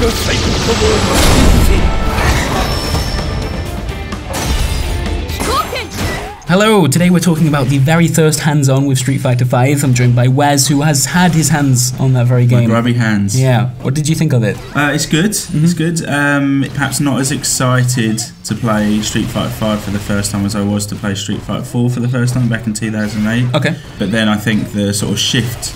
your sight of the world. Hello, today we're talking about the very first hands-on with Street Fighter V. I'm joined by Wes, who has had his hands on that very game. My grubby hands. Yeah. What did you think of it? It's good. It's good. Perhaps not as excited to play Street Fighter V for the first time as I was to play Street Fighter 4 for the first time back in 2008. Okay. But then I think the sort of shift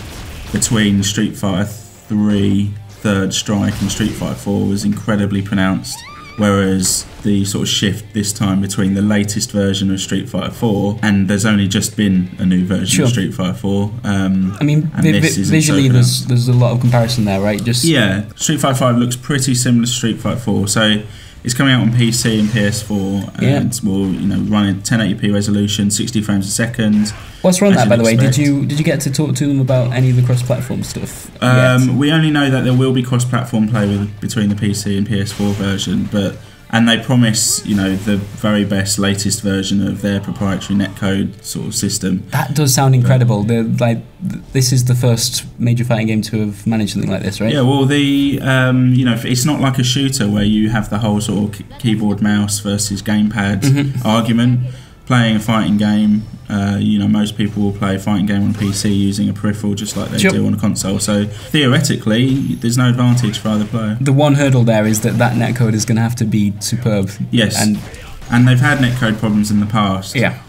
between Street Fighter 3, Third Strike, and Street Fighter 4 was incredibly pronounced. Whereas the sort of shift this time between the latest version of Street Fighter 4 and there's only just been a new version of Street Fighter 4. I mean, visually there's a lot of comparison there, right? Yeah, Street Fighter 5 looks pretty similar to Street Fighter 4. So it's coming out on PC and PS4 and will run at 1080p resolution, 60 frames a second. What's wrong with that, by the way? Did you get to talk to them about any of the cross-platform stuff? We only know that there will be cross-platform play between the PC and PS4 version, and they promise, the very best, latest version of their proprietary Netcode sort of system. That does sound incredible. This is the first major fighting game to have managed something like this, right? Yeah, well, it's not like a shooter where you have the whole sort of keyboard, mouse versus gamepad argument. Playing a fighting game, most people will play a fighting game on PC using a peripheral just like they do on a console. So theoretically, there's no advantage for either player. The one hurdle there is that netcode is going to have to be superb. Yes, and they've had netcode problems in the past. Yeah.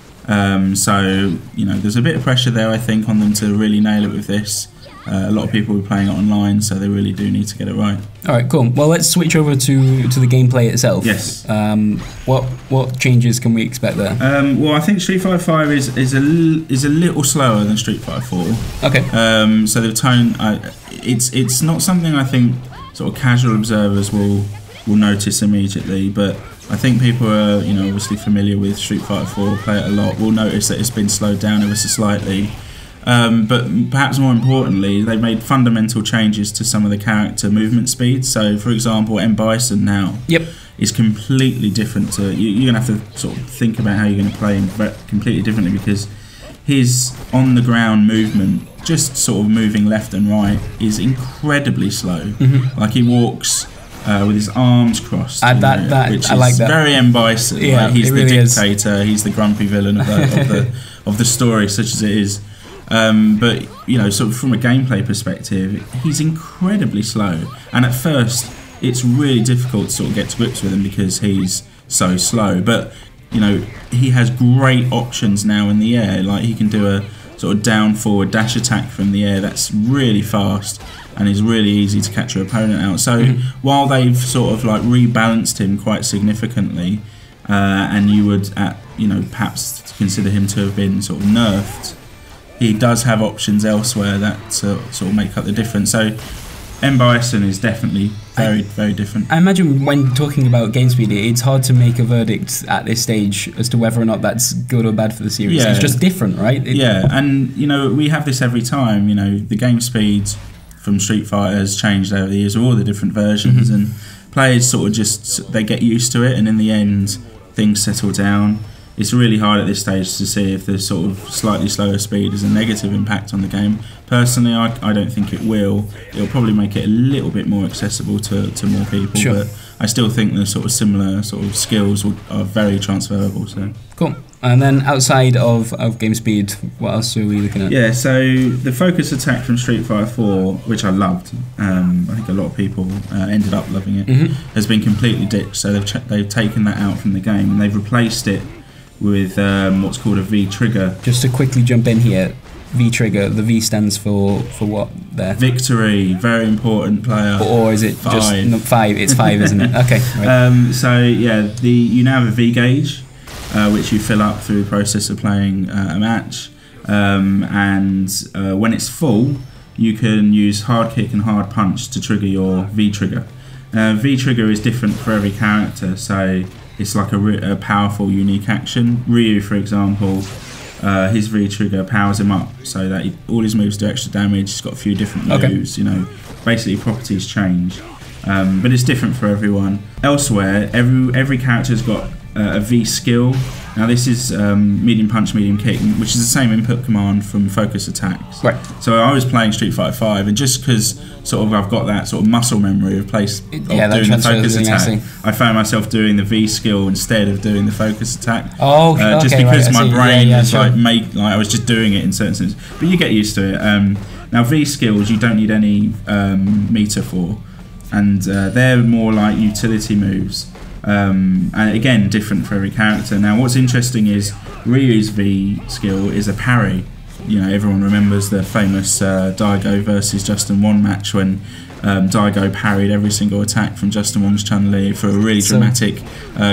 So there's a bit of pressure there, I think, on them to really nail it with this. A lot of people are playing it online, so they really do need to get it right. All right, cool. Well, let's switch over to the gameplay itself. Yes. What changes can we expect there? Well, I think Street Fighter 5 is a little slower than Street Fighter 4. Okay. So the tone, it's not something I think sort of casual observers will notice immediately, but I think people are obviously familiar with Street Fighter 4, play it a lot, will notice that it's been slowed down ever so slightly. But perhaps more importantly, they've made fundamental changes to some of the character movement speeds. So, for example, M. Bison now is completely different to... You're going to have to sort of think about how you're going to play him completely differently, because his on-the-ground movement, just sort of moving left and right, is incredibly slow. Like, he walks... with his arms crossed, which I like that. Very M. Bison. Yeah, he's the really dictator. He's the grumpy villain of the story, such as it is. But sort of from a gameplay perspective, he's incredibly slow, and at first it's really difficult to sort of get to grips with him because he's so slow. But he has great options now in the air. Like, he can do a sort of down forward dash attack from the air that's really fast and is really easy to catch your opponent out. So while they've sort of like rebalanced him quite significantly, and you would perhaps consider him to have been sort of nerfed, he does have options elsewhere that sort of make up the difference. So M. Bison is definitely very different. I imagine when talking about game speed, it's hard to make a verdict at this stage as to whether or not that's good or bad for the series. It's just different, right? And we have this every time. The game speed from Street Fighter has changed over the years with all the different versions, and players sort of they get used to it, and in the end things settle down. It's really hard at this stage to see if the sort of slightly slower speed is a negative impact on the game. Personally, I don't think it will. It'll probably make it a little bit more accessible to more people, but I still think the sort of similar sort of skills are very transferable. So cool. And then outside of game speed, what else are we looking at? Yeah, so the focus attack from Street Fighter 4, which I loved, I think a lot of people ended up loving it, has been completely ditched. So they've taken that out from the game and they've replaced it with what's called a V trigger. Just to quickly jump in here, V trigger, the V stands for what there? Victory, very important player. Or is it just 5? It's 5, isn't it? Okay. Right. So yeah, you now have a V gauge, which you fill up through the process of playing a match, and when it's full, you can use hard kick and hard punch to trigger your V trigger. V trigger is different for every character, so it's like a powerful, unique action. Ryu, for example, his V trigger powers him up so that all his moves do extra damage. He's got a few different moves, basically properties change. But it's different for everyone. Elsewhere, every character's got a V skill Now this is medium punch, medium kick, which is the same input command from focus attacks. Right. So I was playing Street Fighter 5, and just because sort of I've got that sort of muscle memory of doing the focus attack, I found myself doing the V skill instead of doing the focus attack. Oh, okay, just because my brain is sure. like I was just doing it in certain sense. But you get used to it. Now V skills you don't need any meter for, and they're more like utility moves. And again, different for every character. Now, what's interesting is Ryu's V skill is a parry. You know, everyone remembers the famous Daigo versus Justin Wong match when Daigo parried every single attack from Justin Wong's Chun-Li for a really dramatic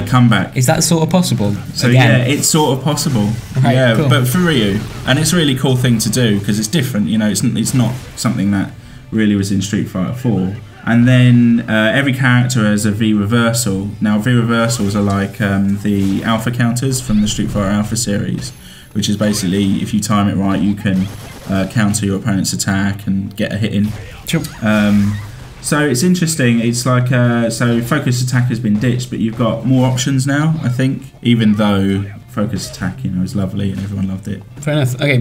comeback. Is that sort of possible? So yeah, it's sort of possible. Right, yeah, cool. But for Ryu, and it's a really cool thing to do because it's different. You know, it's not something that really was in Street Fighter 4. And then every character has a V reversal. Now V reversals are like the alpha counters from the Street Fighter Alpha series, which is basically if you time it right, you can counter your opponent's attack and get a hit in. Sure. So it's interesting. It's like so focus attack has been ditched, but you've got more options now. I think, even though focus attack, you know, is lovely and everyone loved it. Fair enough. Okay,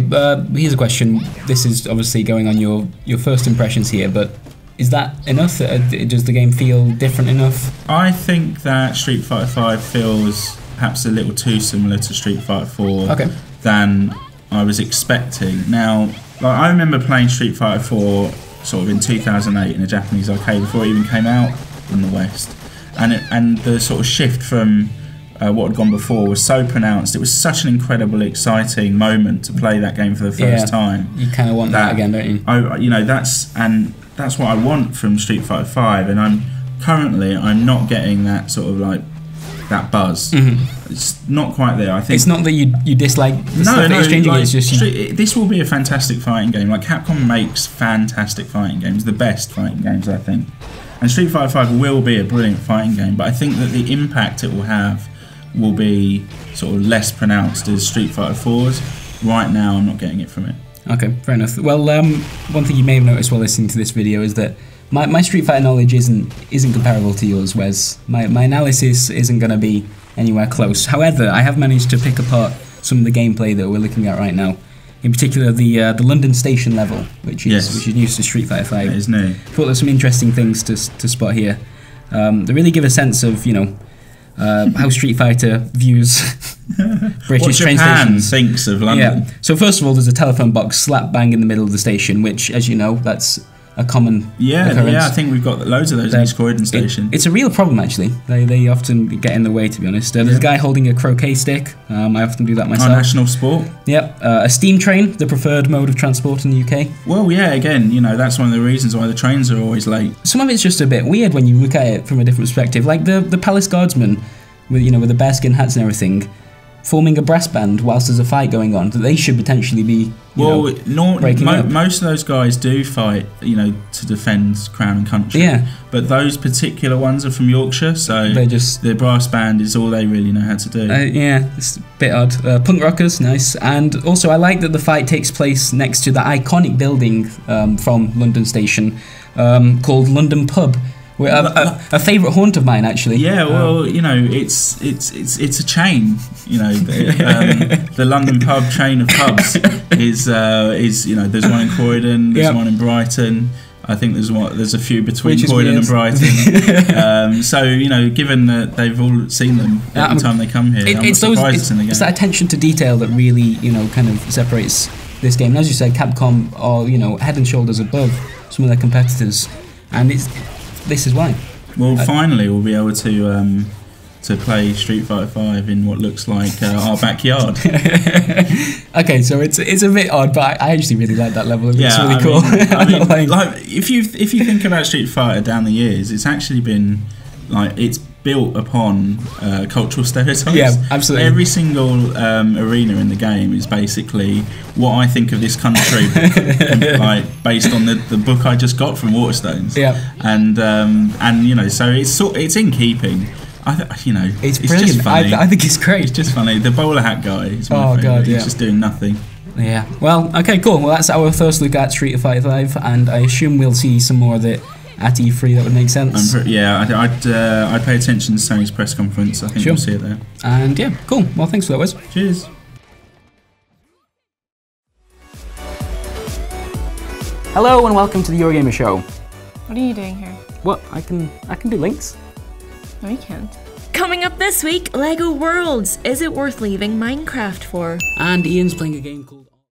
here's a question. This is obviously going on your first impressions here, but is that enough? Does the game feel different enough? I think that Street Fighter 5 feels perhaps a little too similar to Street Fighter 4 than I was expecting. Now, like, I remember playing Street Fighter 4 sort of in 2008 in a Japanese arcade before it even came out in the West, and the sort of shift from what had gone before was so pronounced. It was such an incredibly exciting moment to play that game for the first time. You kind of want that again, don't you? You know, that's what I want from Street Fighter 5, and I'm not getting that sort of like that buzz. Mm-hmm. It's not quite there. I think it's not that you dislike the stuff that you're exchanging. Like, it's just this will be a fantastic fighting game. Like Capcom makes fantastic fighting games, the best fighting games, I think. And Street Fighter 5 will be a brilliant fighting game, but I think that the impact it will have will be sort of less pronounced as Street Fighter 4's. Right now, I'm not getting it from it. Okay, fair enough. Well, one thing you may have noticed while listening to this video is that my Street Fighter knowledge isn't comparable to yours, Wes. My analysis isn't going to be anywhere close. However, I have managed to pick apart some of the gameplay that we're looking at right now. In particular, the London Station level, which is new to Street Fighter 5. It is new. I thought there's some interesting things to spot here. They really give a sense of, you know, how Street Fighter views British train stations. Thinks of London. Yeah. So first of all, there's a telephone box slap bang in the middle of the station, which, as you know, that's a common occurrence. Yeah, I think we've got loads of those in East Croydon Station. It's a real problem, actually. They often get in the way, to be honest. There's a guy holding a croquet stick. I often do that myself. Our national sport. Yep. A steam train, the preferred mode of transport in the UK. Well, yeah, again, you know, that's one of the reasons why the trains are always late. Some of it's just a bit weird when you look at it from a different perspective. Like the Palace Guardsmen, with the bearskin hats and everything, forming a brass band whilst there's a fight going on, that they should potentially be breaking up. Most of those guys do fight, to defend Crown and Country. Yeah. But those particular ones are from Yorkshire, so their brass band is all they really know how to do. Yeah, it's a bit odd. Punk rockers, nice. And also, I like that the fight takes place next to the iconic building from London Station called London Pub. A favourite haunt of mine, actually. Yeah, well, it's a chain. The London Pub chain of pubs is there's one in Croydon, there's one in Brighton. I think there's a few between Croydon and Brighton. So given that they've all seen them every time they come here, it's that attention to detail that really kind of separates this game. And as you said, Capcom are head and shoulders above some of their competitors, and this is why. Well, finally we'll be able to play Street Fighter 5 in what looks like our backyard. Okay, so it's a bit odd, but I actually really like that level. It's really cool. Like if you think about Street Fighter down the years, it's actually been it's built upon cultural stereotypes. Yeah, absolutely. Every single arena in the game is basically what I think of this country, based on the book I just got from Waterstones. Yeah, and so it's in keeping. It's brilliant. Just funny. I think it's great. It's just funny. The bowler hat guy is my favourite. God, yeah. He's just doing nothing. Yeah. Well, okay, cool. Well, that's our first look at Street Fighter 5, and I assume we'll see some more of it at E3, that would make sense. I'd pay attention to Sony's press conference. I think Sure. we'll see it there. And yeah, cool. Well, thanks for that, Wes. Cheers. Hello and welcome to the Eurogamer Show. What are you doing here? What? I can do links. No, you can't. Coming up this week, LEGO Worlds. Is it worth leaving Minecraft for? And Ian's playing a game called